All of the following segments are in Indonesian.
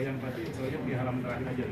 Yang pasti soalnya di halaman terakhir aja.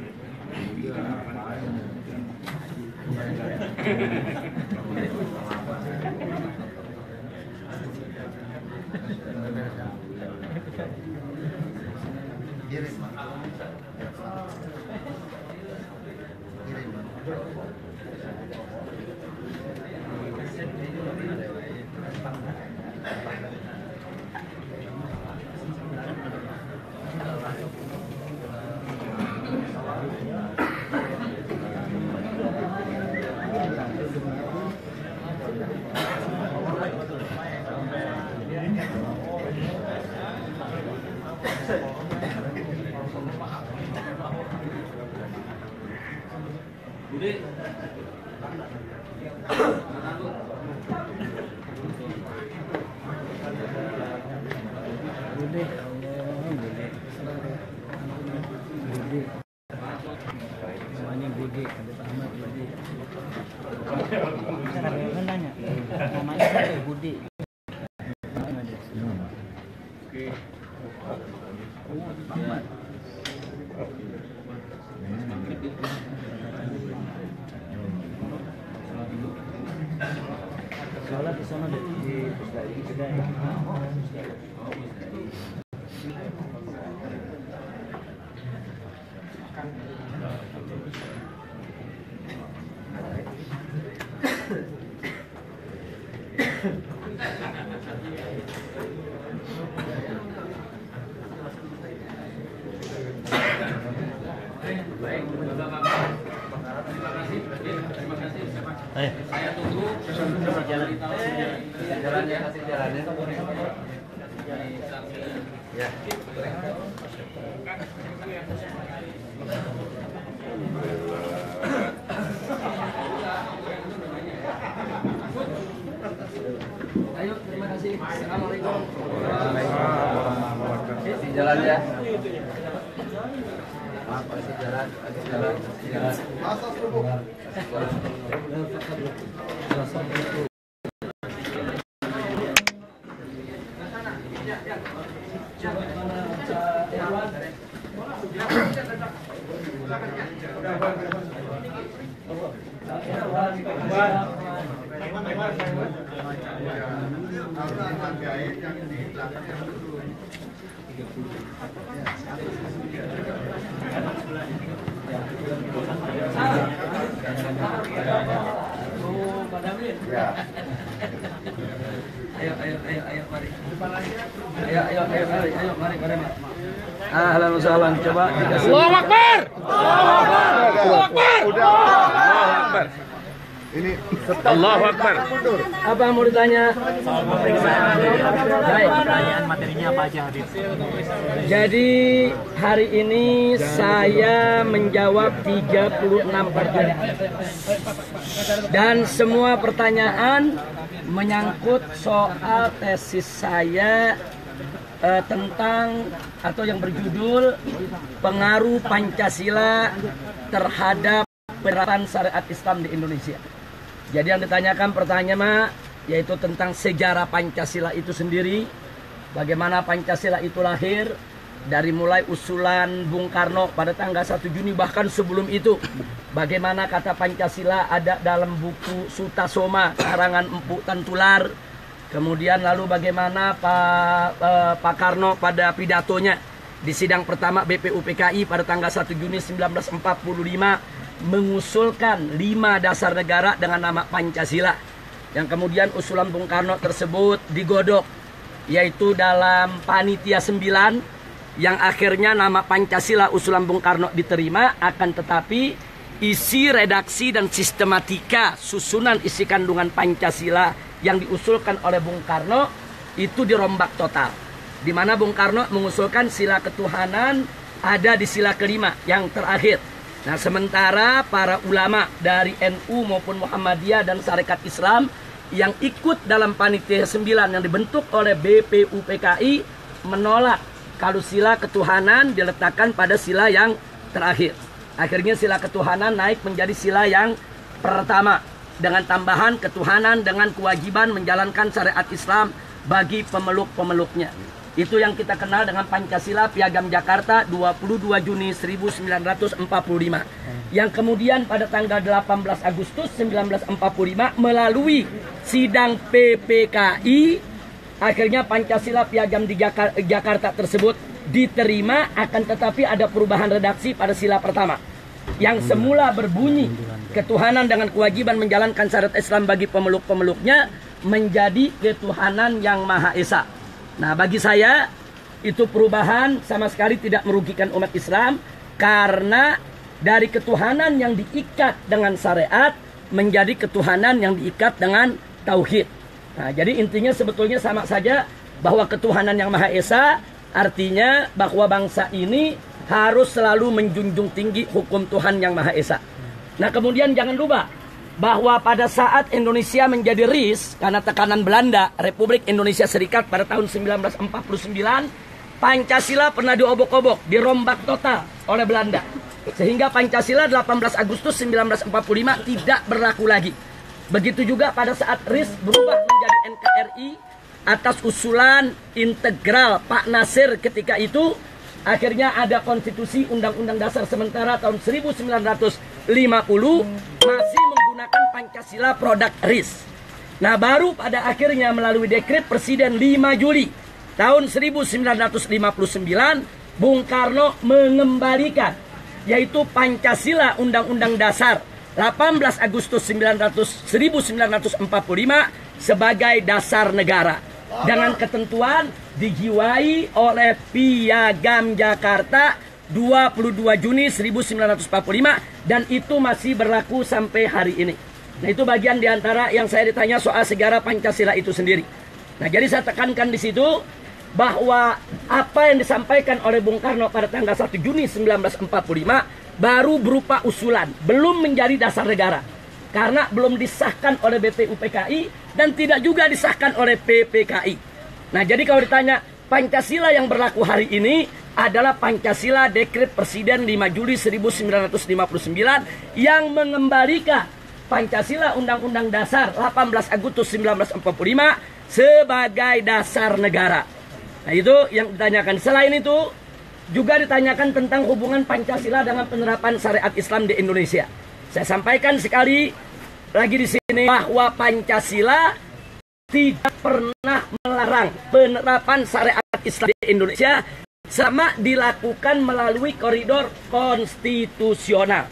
Budi. Budi. Semuanya Budi, ada Pak Ahmad Budi. Saya kan nanya, namanya siapa Budi? Soalnya di sana di kedai. Saya tunggu jalan ya, kasih jalannya. Ya. Ayo, terima kasih. Assalamualaikum. Kasih jalan ya. Maaf, kasih jalan, kasih jalan, kasih jalan. Ayo, mari. Ahlan wa sahlan, coba dikasih. Allahu Akbar. Allahu Akbar. Allahu Akbar. Ini Allahu Akbar. Apa yang mau ditanya? Baik. Pertanyaan materinya apa aja, Habib? Jadi hari ini saya menjawab 36 pertanyaan. Dan semua pertanyaan menyangkut soal tesis saya tentang atau yang berjudul pengaruh Pancasila terhadap penerapan syariat Islam di Indonesia. Jadi yang ditanyakan pertanyaan yaitu tentang sejarah Pancasila itu sendiri, bagaimana Pancasila itu lahir dari mulai usulan Bung Karno pada tanggal 1 Juni, bahkan sebelum itu bagaimana kata Pancasila ada dalam buku Sutasoma karangan Empu Tantular. Kemudian lalu bagaimana Pak Karno pada pidatonya di sidang pertama BPUPKI pada tanggal 1 Juni 1945 mengusulkan 5 dasar negara dengan nama Pancasila. Yang kemudian usulan Bung Karno tersebut digodok yaitu dalam Panitia 9 yang akhirnya nama Pancasila usulan Bung Karno diterima, akan tetapi isi redaksi dan sistematika susunan isi kandungan Pancasila yang diusulkan oleh Bung Karno itu dirombak total. Di mana Bung Karno mengusulkan sila ketuhanan ada di sila kelima yang terakhir. Nah, sementara para ulama dari NU maupun Muhammadiyah dan Sarekat Islam yang ikut dalam Panitia 9 yang dibentuk oleh BPUPKI menolak kalau sila ketuhanan diletakkan pada sila yang terakhir. Akhirnya sila ketuhanan naik menjadi sila yang pertama dengan tambahan ketuhanan dengan kewajiban menjalankan syariat Islam bagi pemeluk-pemeluknya. Itu yang kita kenal dengan Pancasila Piagam Jakarta 22 Juni 1945. Yang kemudian pada tanggal 18 Agustus 1945 melalui sidang PPKI akhirnya Pancasila Piagam di Jakarta tersebut diterima, akan tetapi ada perubahan redaksi pada sila pertama. Yang semula berbunyi ketuhanan dengan kewajiban menjalankan syariat Islam bagi pemeluk-pemeluknya menjadi ketuhanan yang Maha Esa. Nah, bagi saya itu perubahan sama sekali tidak merugikan umat Islam, karena dari ketuhanan yang diikat dengan syariat menjadi ketuhanan yang diikat dengan tauhid. Nah, jadi intinya sebetulnya sama saja, bahwa ketuhanan yang Maha Esa artinya bahwa bangsa ini harus selalu menjunjung tinggi hukum Tuhan yang Maha Esa. Nah, kemudian jangan lupa bahwa pada saat Indonesia menjadi RIS karena tekanan Belanda, Republik Indonesia Serikat pada tahun 1949, Pancasila pernah diobok-obok, dirombak total oleh Belanda. Sehingga Pancasila 18 Agustus 1945 tidak berlaku lagi. Begitu juga pada saat RIS berubah menjadi NKRI atas usulan integral Pak Nasir ketika itu, akhirnya ada konstitusi Undang-Undang Dasar sementara tahun 1950 masih menggunakan Pancasila produk RIS. Nah, baru pada akhirnya melalui dekret Presiden 5 Juli tahun 1959 Bung Karno mengembalikan, yaitu Pancasila Undang-Undang Dasar 18 Agustus 1945 sebagai dasar negara dengan ketentuan dijiwai oleh Piagam Jakarta 22 Juni 1945 dan itu masih berlaku sampai hari ini. Nah, itu bagian diantara yang saya ditanya soal sejarah Pancasila itu sendiri. Nah, jadi saya tekankan di situ bahwa apa yang disampaikan oleh Bung Karno pada tanggal 1 Juni 1945 baru berupa usulan, belum menjadi dasar negara. Karena belum disahkan oleh BPUPKI dan tidak juga disahkan oleh PPKI. Nah, jadi kalau ditanya Pancasila yang berlaku hari ini adalah Pancasila Dekret Presiden 5 Juli 1959 yang mengembalikan Pancasila Undang-Undang Dasar 18 Agustus 1945 sebagai dasar negara. Nah, itu yang ditanyakan. Selain itu juga ditanyakan tentang hubungan Pancasila dengan penerapan syariat Islam di Indonesia. Saya sampaikan sekali lagi di sini bahwa Pancasila tidak pernah melarang penerapan syariat Islam di Indonesia sama dilakukan melalui koridor konstitusional.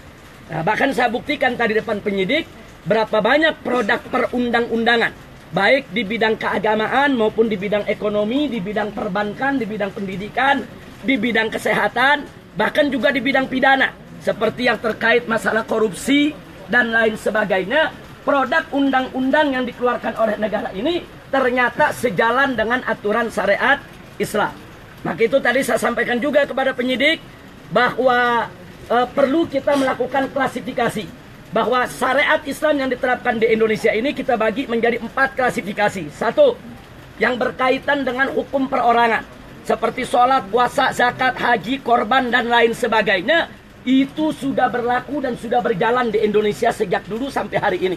Nah, bahkan saya buktikan tadi depan penyidik berapa banyak produk perundang-undangan, baik di bidang keagamaan maupun di bidang ekonomi, di bidang perbankan, di bidang pendidikan, di bidang kesehatan, bahkan juga di bidang pidana, seperti yang terkait masalah korupsi dan lain sebagainya. Produk undang-undang yang dikeluarkan oleh negara ini ternyata sejalan dengan aturan syariat Islam. Maka itu tadi saya sampaikan juga kepada penyidik bahwa perlu kita melakukan klasifikasi, bahwa syariat Islam yang diterapkan di Indonesia ini kita bagi menjadi 4 klasifikasi. 1, yang berkaitan dengan hukum perorangan, seperti sholat, puasa, zakat, haji, korban, dan lain sebagainya. Itu sudah berlaku dan sudah berjalan di Indonesia sejak dulu sampai hari ini.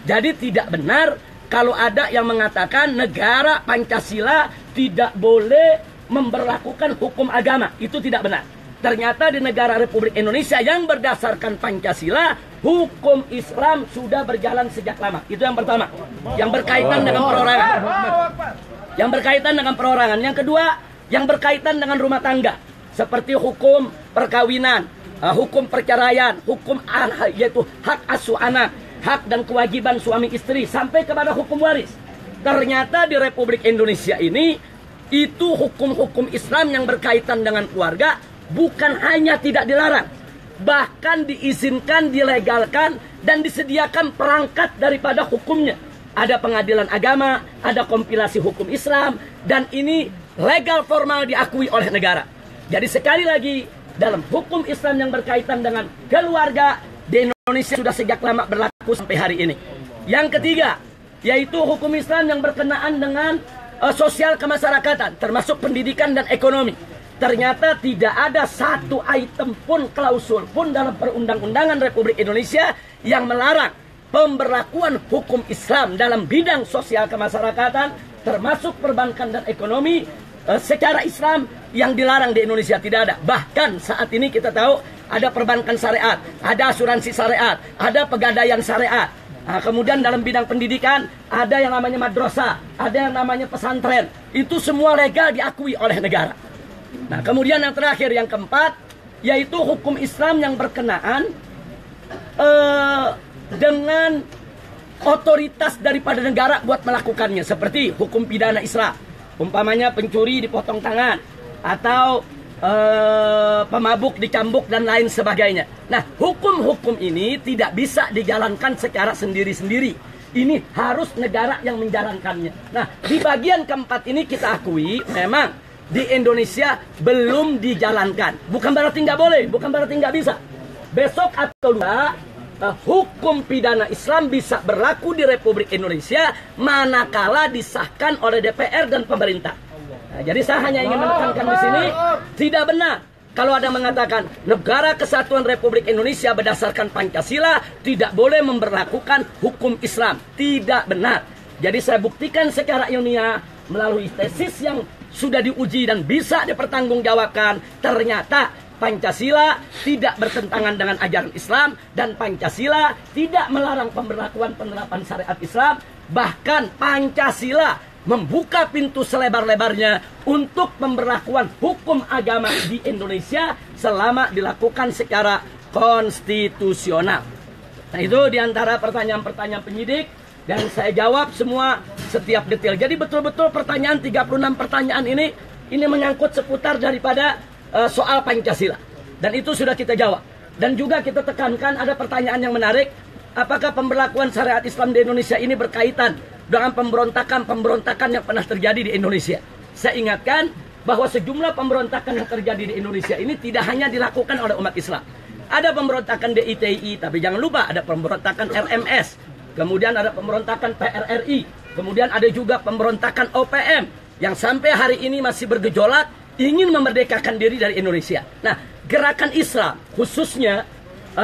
Jadi tidak benar kalau ada yang mengatakan negara Pancasila tidak boleh memberlakukan hukum agama. Itu tidak benar. Ternyata di negara Republik Indonesia yang berdasarkan Pancasila, hukum Islam sudah berjalan sejak lama. Itu yang pertama, yang berkaitan dengan perorangan. Yang berkaitan dengan perorangan. Yang kedua, yang berkaitan dengan rumah tangga, seperti hukum perkawinan, hukum perceraian, hukum yaitu hak asuh anak, hak dan kewajiban suami istri, sampai kepada hukum waris. Ternyata di Republik Indonesia ini itu hukum-hukum Islam yang berkaitan dengan keluarga bukan hanya tidak dilarang, bahkan diizinkan, dilegalkan, dan disediakan perangkat daripada hukumnya. Ada pengadilan agama, ada kompilasi hukum Islam, dan ini legal formal diakui oleh negara. Jadi sekali lagi, dalam hukum Islam yang berkaitan dengan keluarga di Indonesia sudah sejak lama berlaku sampai hari ini. Yang ketiga, yaitu hukum Islam yang berkenaan dengan sosial kemasyarakatan, termasuk pendidikan dan ekonomi. Ternyata tidak ada satu item pun, klausul pun dalam perundang-undangan Republik Indonesia yang melarang pemberlakuan hukum Islam dalam bidang sosial kemasyarakatan, termasuk perbankan dan ekonomi secara Islam yang dilarang di Indonesia. Tidak ada. Bahkan saat ini kita tahu ada perbankan syariat, ada asuransi syariat, ada pegadaian syariat. Nah, kemudian dalam bidang pendidikan ada yang namanya madrasah, ada yang namanya pesantren. Itu semua legal diakui oleh negara. Nah, kemudian yang terakhir, yang keempat, yaitu hukum Islam yang berkenaan dengan otoritas daripada negara buat melakukannya, seperti hukum pidana Islam, umpamanya pencuri dipotong tangan, atau pemabuk dicambuk dan lain sebagainya. Nah, hukum-hukum ini tidak bisa dijalankan secara sendiri-sendiri. Ini harus negara yang menjalankannya. Nah, di bagian keempat ini kita akui memang di Indonesia belum dijalankan. Bukan berarti nggak boleh, bukan berarti nggak bisa. Besok atau lusa, hukum pidana Islam bisa berlaku di Republik Indonesia manakala disahkan oleh DPR dan pemerintah. Nah, jadi saya hanya ingin menekankan di sini, tidak benar kalau ada mengatakan negara kesatuan Republik Indonesia berdasarkan Pancasila tidak boleh memberlakukan hukum Islam. Tidak benar. Jadi saya buktikan secara ilmiah melalui tesis yang sudah diuji dan bisa dipertanggungjawabkan, ternyata Pancasila tidak bertentangan dengan ajaran Islam, dan Pancasila tidak melarang pemberlakuan penerapan syariat Islam. Bahkan Pancasila membuka pintu selebar-lebarnya untuk pemberlakuan hukum agama di Indonesia selama dilakukan secara konstitusional. Nah, itu diantara pertanyaan-pertanyaan penyidik, dan saya jawab semua setiap detail. Jadi betul-betul pertanyaan 36 pertanyaan ini menyangkut seputar daripada soal Pancasila. Dan itu sudah kita jawab. Dan juga kita tekankan ada pertanyaan yang menarik. Apakah pemberlakuan syariat Islam di Indonesia ini berkaitan dengan pemberontakan yang pernah terjadi di Indonesia? Saya ingatkan bahwa sejumlah pemberontakan yang terjadi di Indonesia ini tidak hanya dilakukan oleh umat Islam. Ada pemberontakan DITI, tapi jangan lupa ada pemberontakan RMS. Kemudian ada pemberontakan PRRI. Kemudian ada juga pemberontakan OPM yang sampai hari ini masih bergejolak ingin memerdekakan diri dari Indonesia. Nah, gerakan Islam khususnya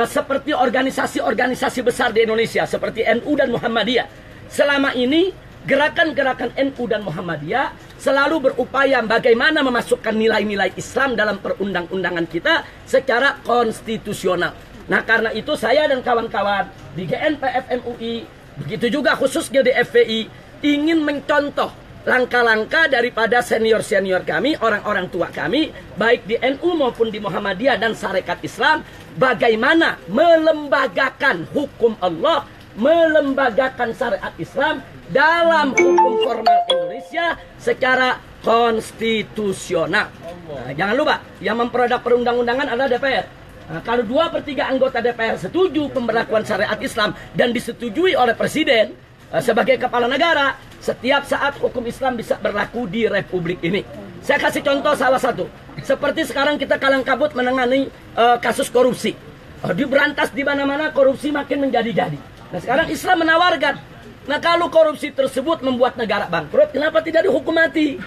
seperti organisasi-organisasi besar di Indonesia seperti NU dan Muhammadiyah. Selama ini gerakan-gerakan NU dan Muhammadiyah selalu berupaya bagaimana memasukkan nilai-nilai Islam dalam perundang-undangan kita secara konstitusional. Nah, karena itu saya dan kawan-kawan di GNPF MUI, begitu juga khususnya di FPI, ingin mencontoh langkah-langkah daripada senior-senior kami, orang-orang tua kami, baik di NU maupun di Muhammadiyah dan Sarekat Islam, bagaimana melembagakan hukum Allah, melembagakan syariat Islam dalam hukum formal Indonesia secara konstitusional. Nah, jangan lupa, yang memproduksi perundang-undangan adalah DPR. Nah, kalau 2/3 anggota DPR setuju pemberlakuan syariat Islam dan disetujui oleh Presiden sebagai kepala negara, setiap saat hukum Islam bisa berlaku di Republik ini. Saya kasih contoh salah satu. Seperti sekarang kita kalang kabut menangani kasus korupsi. Diberantas di mana-mana, korupsi makin menjadi-jadi. Nah, sekarang Islam menawarkan, nah kalau korupsi tersebut membuat negara bangkrut, kenapa tidak dihukum mati?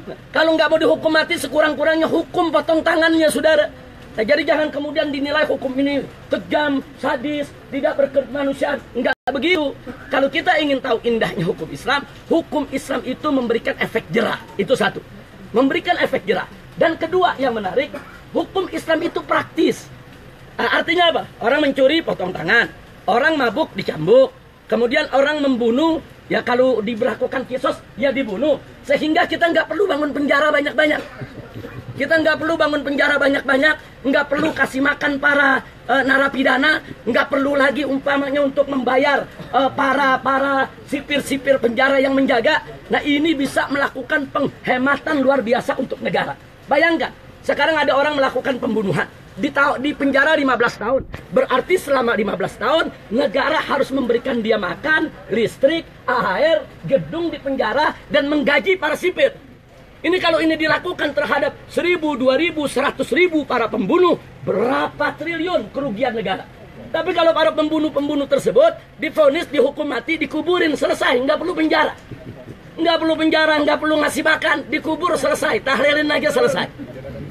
Nah, kalau nggak mau dihukum mati, sekurang-kurangnya hukum potong tangannya, saudara. Nah, jadi jangan kemudian dinilai hukum ini kejam, sadis, tidak berkemanusiaan. Enggak begitu. Kalau kita ingin tahu indahnya hukum Islam itu memberikan efek jera. Itu satu. Memberikan efek jera. Dan kedua yang menarik, hukum Islam itu praktis. Nah, artinya apa? Orang mencuri, potong tangan. Orang mabuk, dicambuk. Kemudian orang membunuh, ya kalau diberlakukan kisos, ya dibunuh. Sehingga kita nggak perlu bangun penjara banyak-banyak. Kita nggak perlu bangun penjara banyak-banyak, nggak perlu kasih makan para narapidana, nggak perlu lagi umpamanya untuk membayar para sipir-sipir penjara yang menjaga. Nah, ini bisa melakukan penghematan luar biasa untuk negara. Bayangkan, sekarang ada orang melakukan pembunuhan. Di penjara 15 tahun. Berarti selama 15 tahun, negara harus memberikan dia makan, listrik, air, gedung di penjara, dan menggaji para sipir. Ini kalau ini dilakukan terhadap 1.000, 2.000, 100.000 para pembunuh, berapa triliun kerugian negara. Tapi kalau para pembunuh-pembunuh tersebut divonis, dihukum mati, dikuburin, selesai, nggak perlu penjara. Nggak perlu penjara, nggak perlu ngasih makan, dikubur, selesai, tahlilin aja, selesai.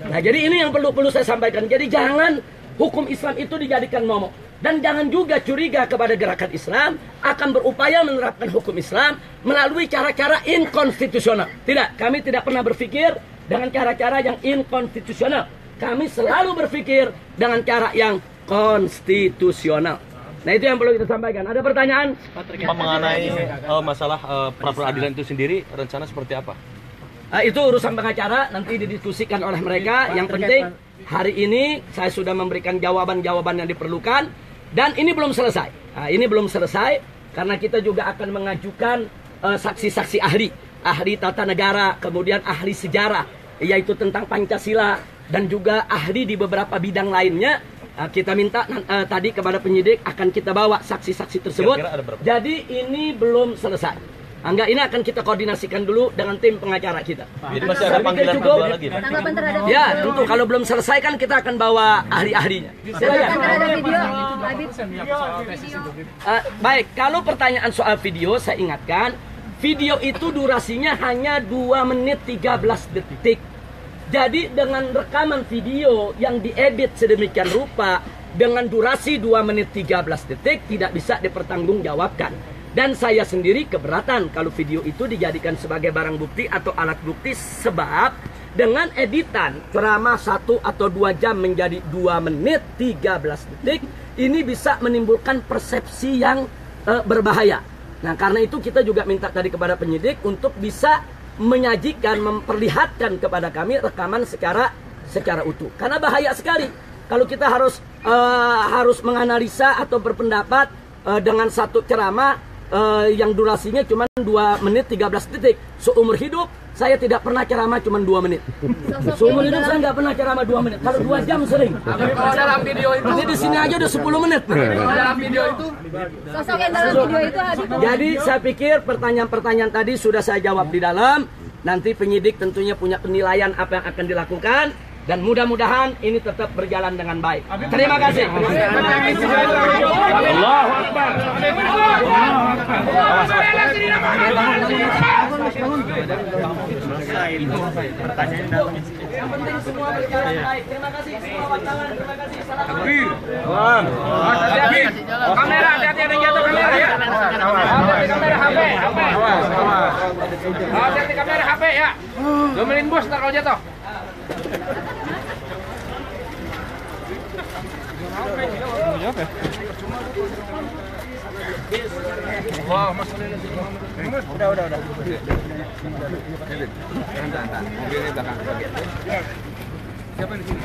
Nah, jadi ini yang perlu saya sampaikan. Jadi jangan hukum Islam itu dijadikan momok. Dan jangan juga curiga kepada gerakan Islam akan berupaya menerapkan hukum Islam melalui cara-cara inkonstitusional. Tidak, kami tidak pernah berpikir dengan cara-cara yang inkonstitusional. Kami selalu berpikir dengan cara yang konstitusional. Nah, itu yang perlu kita sampaikan. Ada pertanyaan? Mengenai masalah pra peradilan itu sendiri, rencana seperti apa? Itu urusan pengacara, nanti didiskusikan oleh mereka. Yang penting hari ini saya sudah memberikan jawaban-jawaban yang diperlukan. Dan ini belum selesai. Nah, ini belum selesai karena kita juga akan mengajukan saksi-saksi ahli. Ahli tata negara, kemudian ahli sejarah, yaitu tentang Pancasila. Dan juga ahli di beberapa bidang lainnya. Kita minta tadi kepada penyidik akan kita bawa saksi-saksi tersebut. Jadi ini belum selesai. Enggak, ini akan kita koordinasikan dulu dengan tim pengacara kita. Jadi masih ada panggilan lagi, Pak? Tanggapan terhadap ya, tentu kalau belum selesai kan kita akan bawa ahli-ahlinya. Tanggapan terhadap video, Habib. Baik, kalau pertanyaan soal video, saya ingatkan, video itu durasinya hanya 2 menit 13 detik. Jadi dengan rekaman video yang diedit sedemikian rupa, dengan durasi 2 menit 13 detik, tidak bisa dipertanggungjawabkan. Dan saya sendiri keberatan kalau video itu dijadikan sebagai barang bukti atau alat bukti, sebab dengan editan ceramah 1 atau 2 jam menjadi 2 menit 13 detik, ini bisa menimbulkan persepsi yang berbahaya. Nah, karena itu kita juga minta tadi kepada penyidik untuk bisa menyajikan, memperlihatkan kepada kami rekaman secara utuh. Karena bahaya sekali kalau kita harus menganalisa atau berpendapat dengan satu ceramah yang durasinya cuma 2 menit 13 detik. Seumur hidup saya tidak pernah ceramah cuma 2 menit. Seumur hidup saya nggak pernah ceramah 2 menit. Kalau 2 jam sering. Dalam video itu, ini di sini aja udah 10 menit. dalam video itu, Sosok yang dalam video itu Habib. Jadi saya pikir pertanyaan-pertanyaan tadi sudah saya jawab di dalam. Nanti penyidik tentunya punya penilaian apa yang akan dilakukan. Dan mudah-mudahan ini tetap berjalan dengan baik. Terima kasih. Allahu Akbar. Yang penting semua berjalan baik. Terima kasih semua wartawan. Terima kasih. kamera, hati-hati ada yang jatuh kamera ya. Hati-hati kamera HP. Hati-hati kamera HP ya. Domelin bos ntar kalau jatuh. Wah, Mas. Udah. Mobilnya belakang. Siapa di sini?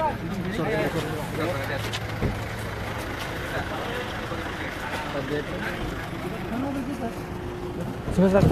Sebentar.